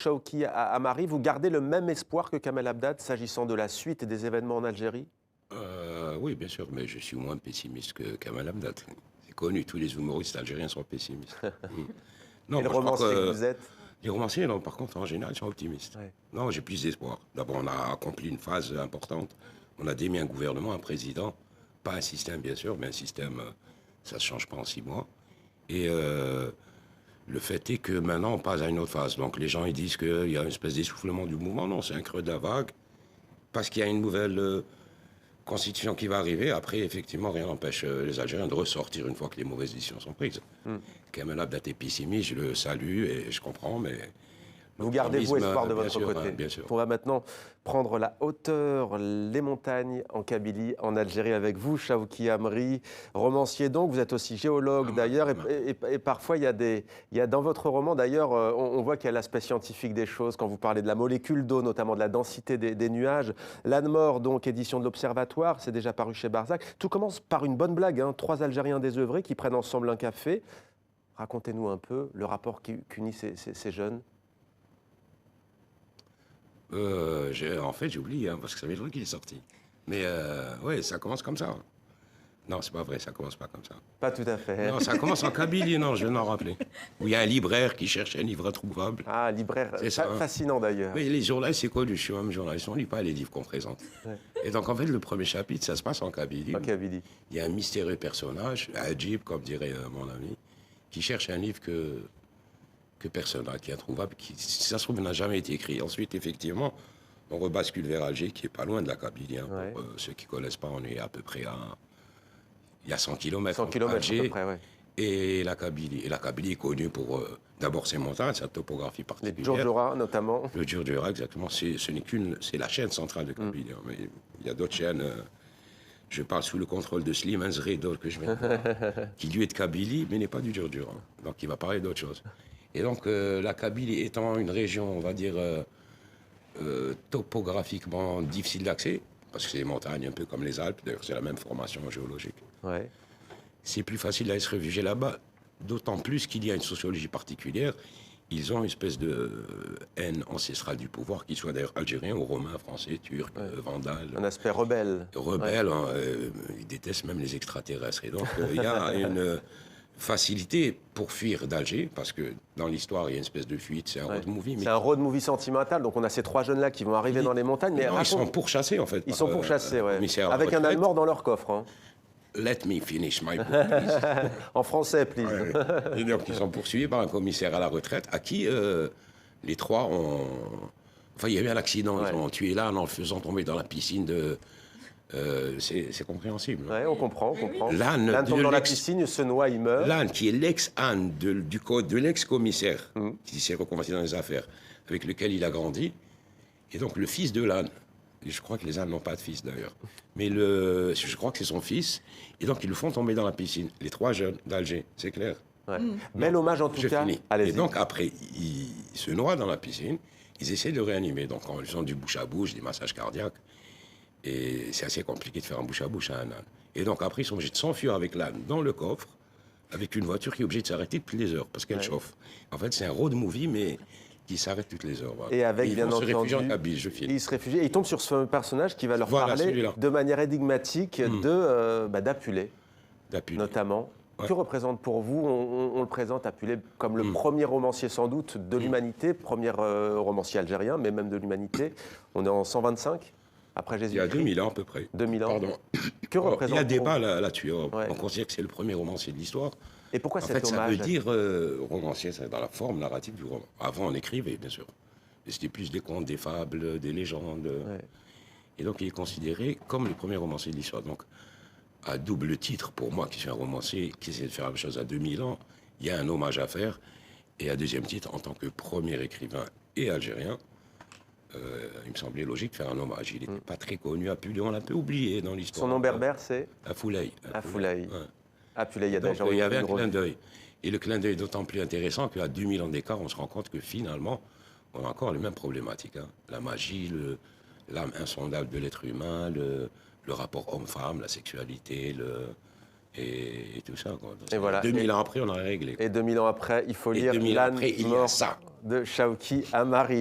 Chawki Amari, vous gardez le même espoir que Kamel Abdad s'agissant de la suite des événements en Algérie? Oui, bien sûr, mais je suis moins pessimiste que Kamel Amdad. C'est connu, tous les humoristes algériens sont pessimistes. Non, Et le moi, je crois romancier que que vous êtes? les romanciers, non, par contre, en général, ils sont optimistes. Ouais. Non, j'ai plus d'espoir. D'abord, on a accompli une phase importante. On a démis un gouvernement, un président, pas un système, bien sûr, mais un système, ça ne se change pas en 6 mois. Et le fait est que maintenant, on passe à une autre phase. Donc, les gens, ils disent qu'il y a une espèce d'essoufflement du mouvement. Non, c'est un creux de la vague, parce qu'il y a une nouvelle constitution qui va arriver. Après, effectivement, rien n'empêche les Algériens de ressortir une fois que les mauvaises décisions sont prises. Kamel Abdad est pessimiste, je le salue et je comprends, mais... Vous gardez, vous, espoir de bien votre sûr, côté. hein, bien sûr. On va maintenant prendre la hauteur, les montagnes en Kabylie, en Algérie avec vous, Chawki Amri, romancier donc, vous êtes aussi géologue d'ailleurs, et parfois il y a dans votre roman d'ailleurs, on voit qu'il y a l'aspect scientifique des choses, quand vous parlez de la molécule d'eau, notamment de la densité des nuages. L'Âne mort, donc, édition de l'Observatoire, c'est déjà paru chez Barzac. Tout commence par une bonne blague, hein, 3 Algériens désœuvrés qui prennent ensemble un café. Racontez-nous un peu le rapport qui unit ces jeunes. En fait, j'ai oublié, hein, parce que ça fait longtemps qu'il est sorti. Mais ouais, ça commence comme ça. Non, c'est pas vrai, ça commence pas comme ça. Pas tout à fait. Non, ça commence en Kabylie, non, je vais m'en rappeler. Où il y a un libraire qui cherche un livre introuvable. Ah, libraire, C'est ça, hein. fascinant d'ailleurs. Mais les journalistes, c'est connu, je suis même journaliste, on ne lit pas les livres qu'on présente. Ouais. Et donc, en fait, le premier chapitre, ça se passe en Kabylie. En Kabylie. Il y a un mystérieux personnage, Adjib, comme dirait mon ami, qui cherche un livre que personne n'a, qui est introuvable, qui, si ça se trouve, n'a jamais été écrit. Ensuite, effectivement, on rebascule vers Alger, qui est pas loin de la Kabylie. Hein. Ouais. Pour ceux qui ne connaissent pas, on est à peu près à... Il y a 100 km 100 km Alger à peu près, ouais. et la Kabylie. Et la Kabylie est connue pour, d'abord, ses montagnes, sa topographie Les particulière. Djurdjura, notamment. Le Djurdjura, exactement. C'est la chaîne centrale de Kabylie. Hein. Mais il y a d'autres chaînes... je parle sous le contrôle de Slimane Zredor, que je viens de voir, qui lui est de Kabylie, mais n'est pas du Djurdjura. Donc il va parler d'autre chose. Et donc la Kabylie étant une région, on va dire, topographiquement difficile d'accès, parce que c'est des montagnes un peu comme les Alpes, d'ailleurs c'est la même formation géologique, Ouais. c'est plus facile d'aller se réfugier là-bas, d'autant plus qu'il y a une sociologie particulière. Ils ont une espèce de haine ancestrale du pouvoir, qu'ils soient d'ailleurs algériens ou romains, français, turcs, vandales. Un aspect rebelle. Rebelles, hein, ils détestent même les extraterrestres. Et donc, il y a une facilité pour fuir d'Alger, parce que dans l'histoire, il y a une espèce de fuite, c'est un road movie. C'est un road movie sentimental, donc on a ces 3 jeunes-là qui vont arriver dans les montagnes. Mais Non, ils sont pourchassés, en fait. Ils sont pourchassés, ouais. Avec un Allemand Allemand dans leur coffre. Hein. Let me finish my book, please. En français, please. Et donc, ils sont poursuivis par un commissaire à la retraite, à qui les 3 ont... Enfin, il y a eu un accident, ils ont tué l'âne en le faisant tomber dans la piscine de... c'est compréhensible. Ouais, on comprend, on comprend. L'âne tombe dans la piscine, il se noie, il meurt. L'âne, qui est l'ex-âne de l'ex-commissaire, qui s'est reconverti dans les affaires, avec lequel il a grandi, et donc le fils de l'âne. Et je crois que les ânes n'ont pas de fils d'ailleurs. Mais je crois que c'est son fils, et donc ils le font tomber dans la piscine. Les 3 jeunes d'Alger, c'est clair. Ouais. Bel hommage en tout cas. Finis. Allez-y. Et donc après, ils se noient dans la piscine, ils essaient de le réanimer. Donc en faisant du bouche à bouche, des massages cardiaques. Et c'est assez compliqué de faire un bouche à bouche à un âne. Et donc après, ils sont obligés de s'enfuir avec l'âne dans le coffre, avec une voiture qui est obligée de s'arrêter toutes les heures, parce qu'elle chauffe. En fait, c'est un road movie, mais qui s'arrête toutes les heures. Voilà. Et avec, bien entendu, se réfugier en Kabylie, je filme. ils se réfugient. Et ils tombent sur ce fameux personnage qui va leur parler celui-là. de manière énigmatique d'Apulé, D'Apulé. notamment. Ouais. Que représente pour vous, on le présente Apulé comme le premier romancier sans doute de l'humanité, premier romancier algérien, mais même de l'humanité. On est en 125 après Jésus-Christ. Il y a 2000 ans à peu près. 2000 ans. Pardon. Que représente Il y a pour débat vous là-dessus. Ouais. On considère que c'est le premier romancier de l'histoire. Et pourquoi En cet fait, ça hommage veut dire romancier, c'est dans la forme narrative du roman. Avant, on écrivait, bien sûr. Et c'était plus des contes, des fables, des légendes. Ouais. Et donc, il est considéré comme le premier romancier de l'histoire. Donc, à double titre, pour moi, qui suis un romancier qui essaie de faire la même chose à 2000 ans, il y a un hommage à faire. Et à deuxième titre, en tant que premier écrivain et algérien, il me semblait logique de faire un hommage. Il n'était pas très connu, Apulé, on l'a un peu oublié dans l'histoire. Son nom berbère, c'est Afoulaye. Afoulaye. Ouais. Apulé, il y a Donc, déjà il y avait un une grosse- clin d'œil. Et le clin d'œil est d'autant plus intéressant qu'à 2000 ans d'écart, on se rend compte que finalement, on a encore les mêmes problématiques. Hein. La magie, l'âme insondable de l'être humain, le rapport homme-femme, la sexualité, et tout ça. Quoi. Donc, Et voilà. 2000 ans après, on a réglé. Et 2000 ans après, il faut Et lire 2000 ans L'âne après, il y a mort ça. de Chawki Amari.